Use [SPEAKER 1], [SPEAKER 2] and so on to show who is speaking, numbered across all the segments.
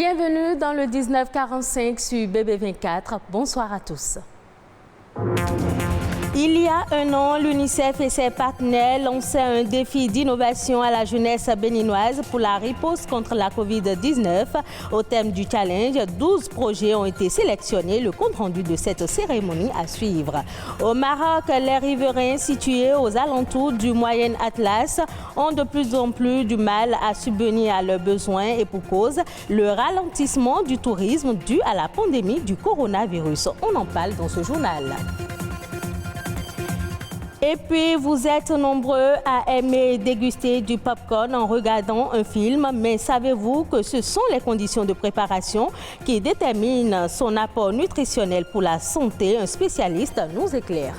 [SPEAKER 1] Bienvenue dans le 1945 sur BB24. Bonsoir à tous. Il y a un an, l'UNICEF et ses partenaires lançaient un défi d'innovation à la jeunesse béninoise pour la riposte contre la Covid-19. Au thème du challenge, 12 projets ont été sélectionnés. Le compte-rendu de cette cérémonie à suivre. Au Maroc, les riverains situés aux alentours du Moyen Atlas ont de plus en plus du mal à subvenir à leurs besoins et pour cause, le ralentissement du tourisme dû à la pandémie du coronavirus. On en parle dans ce journal. Et puis, vous êtes nombreux à aimer déguster du popcorn en regardant un film, mais savez-vous que ce sont les conditions de préparation qui déterminent son apport nutritionnel pour la santé? Un spécialiste nous éclaire.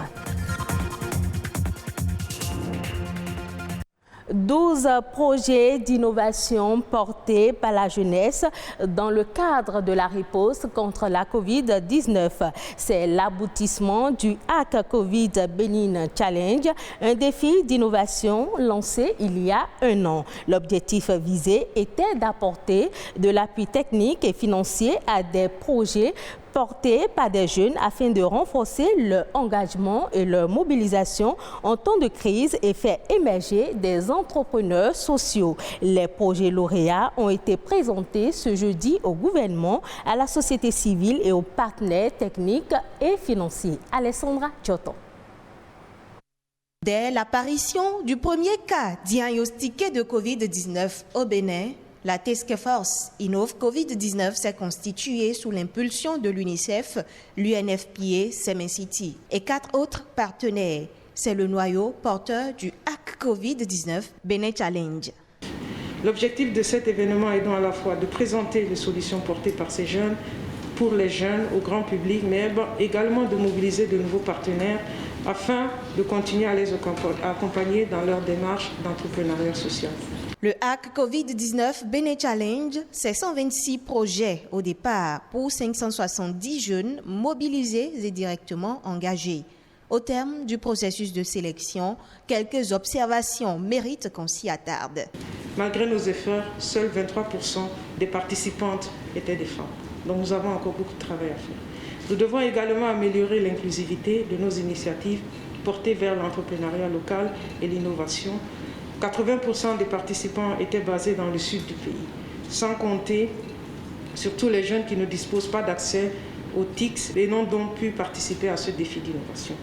[SPEAKER 1] 12 projets d'innovation portés par la jeunesse dans le cadre de la riposte contre la Covid-19. C'est l'aboutissement du Hack Covid Benin Challenge, un défi d'innovation lancé il y a un an. L'objectif visé était d'apporter de l'appui technique et financier à des projets portés par des jeunes afin de renforcer leur engagement et leur mobilisation en temps de crise et faire émerger des entrepreneurs sociaux. Les projets lauréats ont été présentés ce jeudi au gouvernement, à la société civile et aux partenaires techniques et financiers. Alessandra Giotto.
[SPEAKER 2] Dès l'apparition du premier cas diagnostiqué de Covid-19 au Bénin, la Task Force Innov Covid-19 s'est constituée sous l'impulsion de l'UNICEF, l'UNFPA, Semcity et 4 autres partenaires. C'est le noyau porteur du Hack Covid-19 Benin Challenge.
[SPEAKER 3] L'objectif de cet événement est donc à la fois de présenter les solutions portées par ces jeunes pour les jeunes, au grand public, mais également de mobiliser de nouveaux partenaires afin de continuer à les accompagner dans leur démarche d'entrepreneuriat social.
[SPEAKER 2] Le Hack Covid-19 Benin Challenge, c'est 126 projets au départ pour 570 jeunes mobilisés et directement engagés. Au terme du processus de sélection, quelques observations méritent qu'on s'y attarde.
[SPEAKER 3] Malgré nos efforts, seuls 23% des participantes étaient des femmes. Donc nous avons encore beaucoup de travail à faire. Nous devons également améliorer l'inclusivité de nos initiatives portées vers l'entrepreneuriat local et l'innovation. 80% des participants étaient basés dans le sud du pays, sans compter sur tous les jeunes qui ne disposent pas d'accès aux TICS et n'ont donc pu participer à ce défi d'innovation.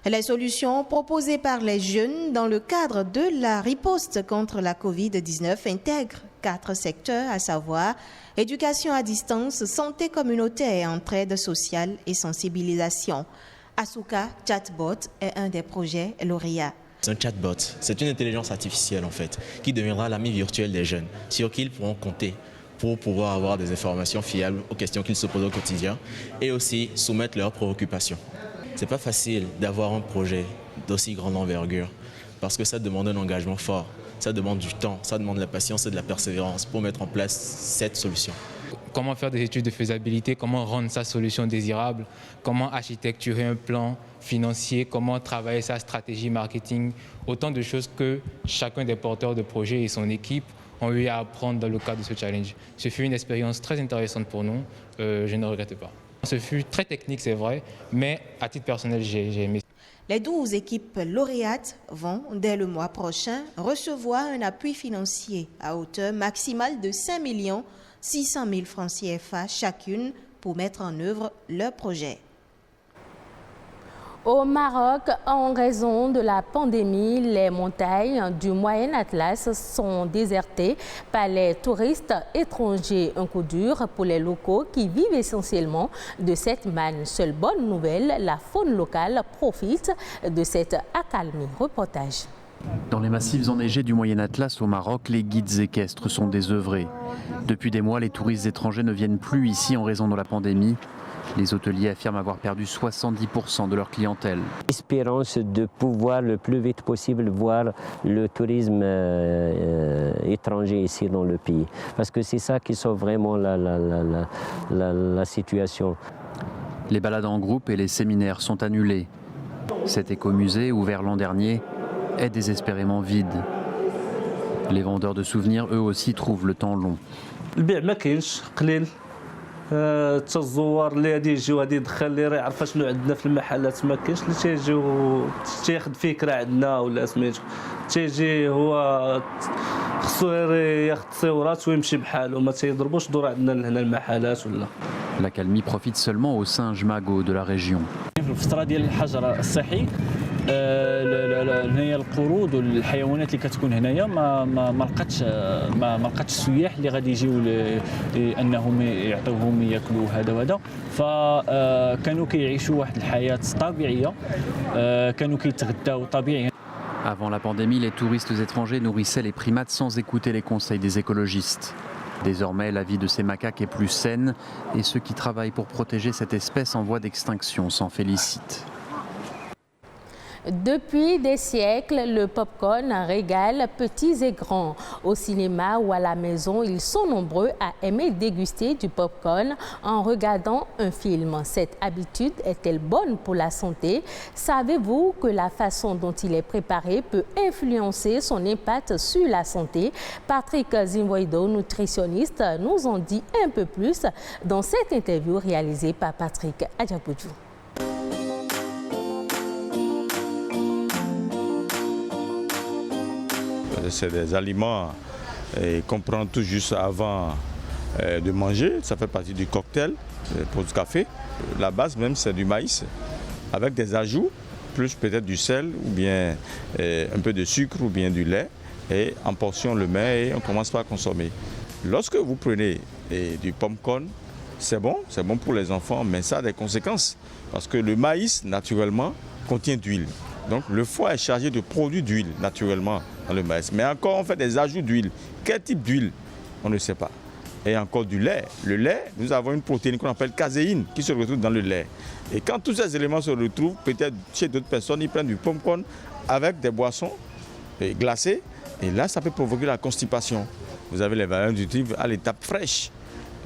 [SPEAKER 2] Les solutions proposées par les jeunes dans le cadre de la riposte contre la Covid-19 intègrent 4 secteurs, à savoir éducation à distance, santé communautaire, entraide sociale et sensibilisation. Asuka Chatbot est un des projets lauréats.
[SPEAKER 4] C'est un chatbot, c'est une intelligence artificielle en fait, qui deviendra l'ami virtuel des jeunes, sur qui ils pourront compter pour pouvoir avoir des informations fiables aux questions qu'ils se posent au quotidien et aussi soumettre leurs préoccupations. C'est pas facile d'avoir un projet d'aussi grande envergure parce que ça demande un engagement fort, ça demande du temps, ça demande de la patience et de la persévérance pour mettre en place cette solution.
[SPEAKER 5] Comment faire des études de faisabilité, comment rendre sa solution désirable, comment architecturer un plan financier, comment travailler sa stratégie marketing, autant de choses que chacun des porteurs de projets et son équipe ont eu à apprendre dans le cadre de ce challenge. Ce fut une expérience très intéressante pour nous, je ne regrette pas. Ce fut très technique, c'est vrai, mais à titre personnel, j'ai aimé.
[SPEAKER 2] Les 12 équipes lauréates vont, dès le mois prochain, recevoir un appui financier à hauteur maximale de 5 600 000 francs CFA chacune pour mettre en œuvre leur projet.
[SPEAKER 1] Au Maroc, en raison de la pandémie, les montagnes du Moyen Atlas sont désertées par les touristes étrangers. Un coup dur pour les locaux qui vivent essentiellement de cette manne. Seule bonne nouvelle, la faune locale profite de cette accalmie. Reportage.
[SPEAKER 6] Dans les massifs enneigés du Moyen Atlas au Maroc, les guides équestres sont désœuvrés. Depuis des mois, les touristes étrangers ne viennent plus ici en raison de la pandémie. Les hôteliers affirment avoir perdu 70% de leur clientèle.
[SPEAKER 7] Espérance de pouvoir le plus vite possible voir le tourisme étranger ici dans le pays. Parce que c'est ça qui sauve vraiment la situation.
[SPEAKER 6] Les balades en groupe et les séminaires sont annulés. Cet écomusée, ouvert l'an dernier, est désespérément vide. Les vendeurs de souvenirs, eux aussi, trouvent le temps long.
[SPEAKER 8] البيع ما كاينش قليل حتى الزوار اللي غادي يجيو غادي يدخل اللي راه يعرف شنو عندنا في المحلات ما كاينش اللي تيجيو تياخذ فكره عندنا ولا سميتو تيجي هو خصو ياخذ تصورات ويمشي بحاله ما تيضربوش دور عندنا لهنا المحلات ولا.
[SPEAKER 6] L'accalmie profite seulement aux singes magots de la région.
[SPEAKER 9] في الفتره ديال الحجر الصحي هنايا القرود والحيوانات اللي كتكون هنايا ما لقاتش السياح اللي غادي يجيو انهم يعطيوهم ياكلوا هذا وهذا فكانوا كيعيشوا واحد الحياه طبيعيه كانوا كيتغداو طبيعي.
[SPEAKER 6] Avant la pandémie, les touristes étrangers nourrissaient les primates sans écouter les conseils des écologistes. Désormais, la vie de ces macaques est plus saine et ceux qui travaillent pour protéger cette espèce en voie d'extinction s'en félicitent.
[SPEAKER 1] Depuis des siècles, le popcorn régale petits et grands. Au cinéma ou à la maison, ils sont nombreux à aimer déguster du popcorn en regardant un film. Cette habitude est-elle bonne pour la santé? Savez-vous que la façon dont il est préparé peut influencer son impact sur la santé? Patrick Zimboido, nutritionniste, nous en dit un peu plus dans cette interview réalisée par Patrick Adjaboudjou.
[SPEAKER 10] C'est des aliments qu'on prend tout juste avant de manger. Ça fait partie du cocktail pour du café. La base même, c'est du maïs avec des ajouts, plus peut-être du sel ou bien un peu de sucre ou bien du lait. Et en portion, on le met et on commence par consommer. Lorsque vous prenez du popcorn, c'est bon pour les enfants, mais ça a des conséquences. Parce que le maïs, naturellement, contient d'huile. Donc le foie est chargé de produits d'huile, naturellement, dans le maïs. Mais encore, on fait des ajouts d'huile. Quel type d'huile? On ne sait pas. Et encore du lait. Le lait, nous avons une protéine qu'on appelle caséine qui se retrouve dans le lait. Et quand tous ces éléments se retrouvent, peut-être chez d'autres personnes, ils prennent du popcorn avec des boissons glacées. Et là, ça peut provoquer la constipation. Vous avez les valeurs nutritives à l'étape fraîche.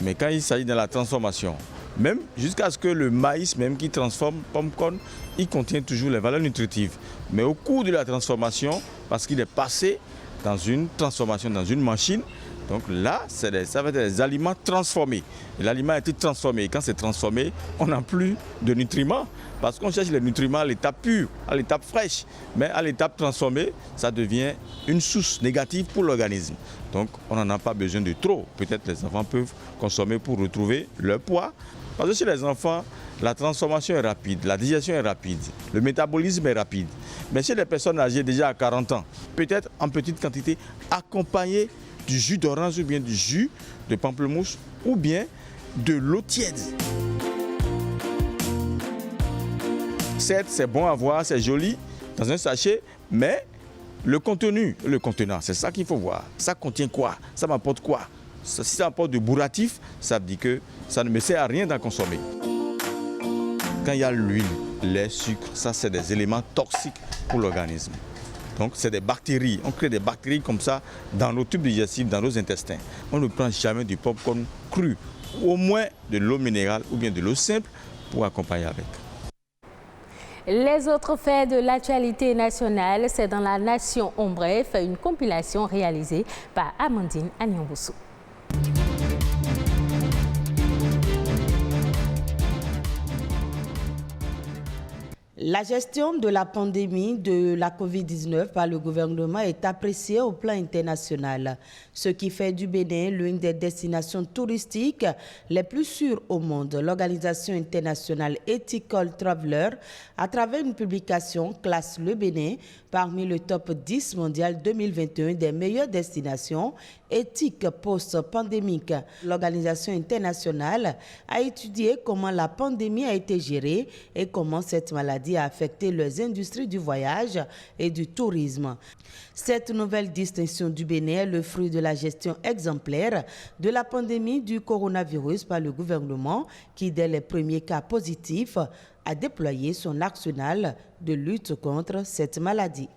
[SPEAKER 10] Mais quand il s'agit de la transformation, même jusqu'à ce que le maïs même qui transforme popcorn, il contient toujours les valeurs nutritives. Mais au cours de la transformation, parce qu'il est passé dans une transformation, dans une machine, donc là, ça va être des aliments transformés. L'aliment a été transformé. Et quand c'est transformé, on n'a plus de nutriments. Parce qu'on cherche les nutriments à l'étape pure, à l'étape fraîche. Mais à l'étape transformée, ça devient une source négative pour l'organisme. Donc on n'en a pas besoin de trop. Peut-être les enfants peuvent consommer pour retrouver leur poids. Parce que chez les enfants, la transformation est rapide, la digestion est rapide, le métabolisme est rapide. Mais chez les personnes âgées déjà à 40 ans, peut-être en petite quantité, accompagné du jus d'orange ou bien du jus de pamplemousse ou bien de l'eau tiède. Certes, c'est bon à voir, c'est joli dans un sachet, mais le contenu, le contenant, c'est ça qu'il faut voir. Ça contient quoi? Ça m'apporte quoi? Si ça apporte du bourratif, ça dit que ça ne me sert à rien d'en consommer. Quand il y a l'huile, les sucres, ça c'est des éléments toxiques pour l'organisme. Donc c'est des bactéries, on crée des bactéries comme ça dans nos tubes digestifs, dans nos intestins. On ne prend jamais du popcorn cru, au moins de l'eau minérale ou bien de l'eau simple pour accompagner avec.
[SPEAKER 1] Les autres faits de l'actualité nationale, c'est dans la Nation en bref, une compilation réalisée par Amandine Agnamboussou.
[SPEAKER 2] La gestion de la pandémie de la Covid-19 par le gouvernement est appréciée au plan international, ce qui fait du Bénin l'une des destinations touristiques les plus sûres au monde. L'organisation internationale Ethical Traveler, à travers une publication, classe le Bénin parmi le top 10 mondial 2021 des meilleures destinations éthiques post-pandémiques. L'organisation internationale a étudié comment la pandémie a été gérée et comment cette maladie a affecté les industries du voyage et du tourisme. Cette nouvelle distinction du Bénin est le fruit de la gestion exemplaire de la pandémie du coronavirus par le gouvernement qui, dès les premiers cas positifs, a déployé son arsenal de lutte contre cette maladie.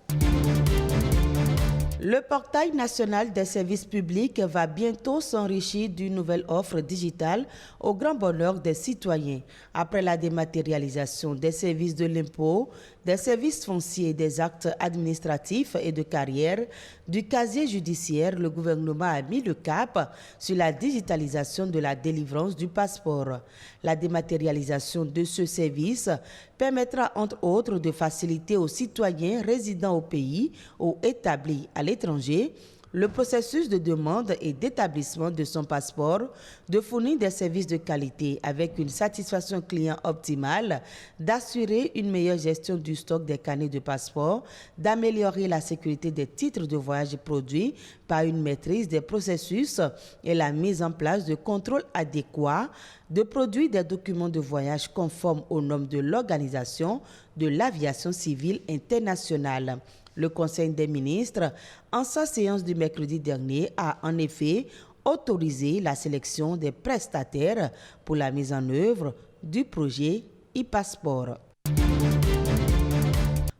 [SPEAKER 2] Le portail national des services publics va bientôt s'enrichir d'une nouvelle offre digitale au grand bonheur des citoyens. Après la dématérialisation des services de l'impôt,
[SPEAKER 11] des services fonciers, des actes administratifs et de carrière, du casier judiciaire, le gouvernement a mis le cap sur la digitalisation de la délivrance du passeport. La dématérialisation de ce service permettra entre autres de faciliter aux citoyens résidant au pays ou établis à l'étranger le processus de demande et d'établissement de son passeport, de fournir des services de qualité avec une satisfaction client optimale, d'assurer une meilleure gestion du stock des carnets de passeport, d'améliorer la sécurité des titres de voyage produits par une maîtrise des processus et la mise en place de contrôles adéquats, de produire des documents de voyage conformes aux normes de l'Organisation de l'aviation civile internationale. Le Conseil des ministres, en sa séance du mercredi dernier, a en effet autorisé la sélection des prestataires pour la mise en œuvre du projet e-passeport.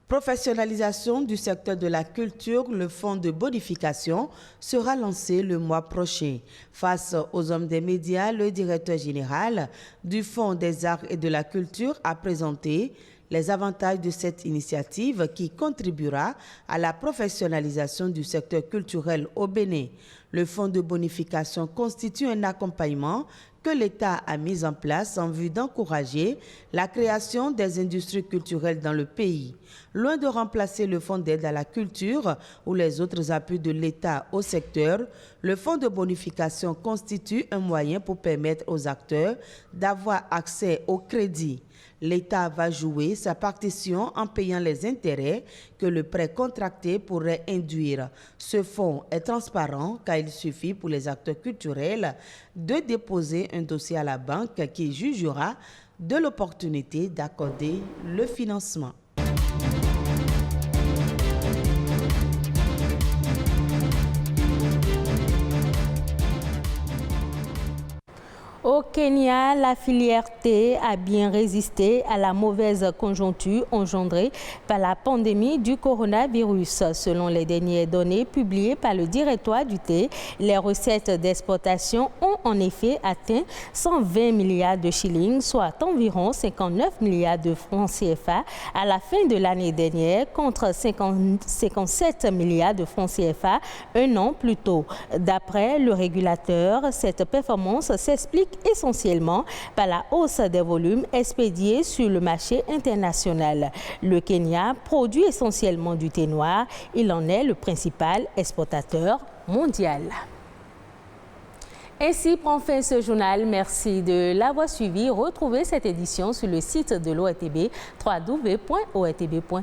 [SPEAKER 11] Professionnalisation du secteur de la culture, le fonds de bonification sera lancé le mois prochain. Face aux hommes des médias, le directeur général du Fonds des arts et de la culture a présenté les avantages de cette initiative qui contribuera à la professionnalisation du secteur culturel au Bénin. Le fonds de bonification constitue un accompagnement que l'État a mis en place en vue d'encourager la création des industries culturelles dans le pays. Loin de remplacer le fonds d'aide à la culture ou les autres appuis de l'État au secteur, le fonds de bonification constitue un moyen pour permettre aux acteurs d'avoir accès au crédit. L'État va jouer sa partition en payant les intérêts que le prêt contracté pourrait induire. Ce fonds est transparent car il suffit pour les acteurs culturels de déposer un dossier à la banque qui jugera de l'opportunité d'accorder le financement.
[SPEAKER 1] Au Kenya, la filière thé a bien résisté à la mauvaise conjoncture engendrée par la pandémie du coronavirus. Selon les dernières données publiées par le directoire du thé, les recettes d'exportation ont en effet atteint 120 milliards de shillings, soit environ 59 milliards de francs CFA à la fin de l'année dernière, contre 57 milliards de francs CFA un an plus tôt. D'après le régulateur, cette performance s'explique essentiellement par la hausse des volumes expédiés sur le marché international. Le Kenya produit essentiellement du thé noir. Il en est le principal exportateur mondial. Ainsi prend fin ce journal. Merci de l'avoir suivi. Retrouvez cette édition sur le site de l'ORTB, www.ortb.bj.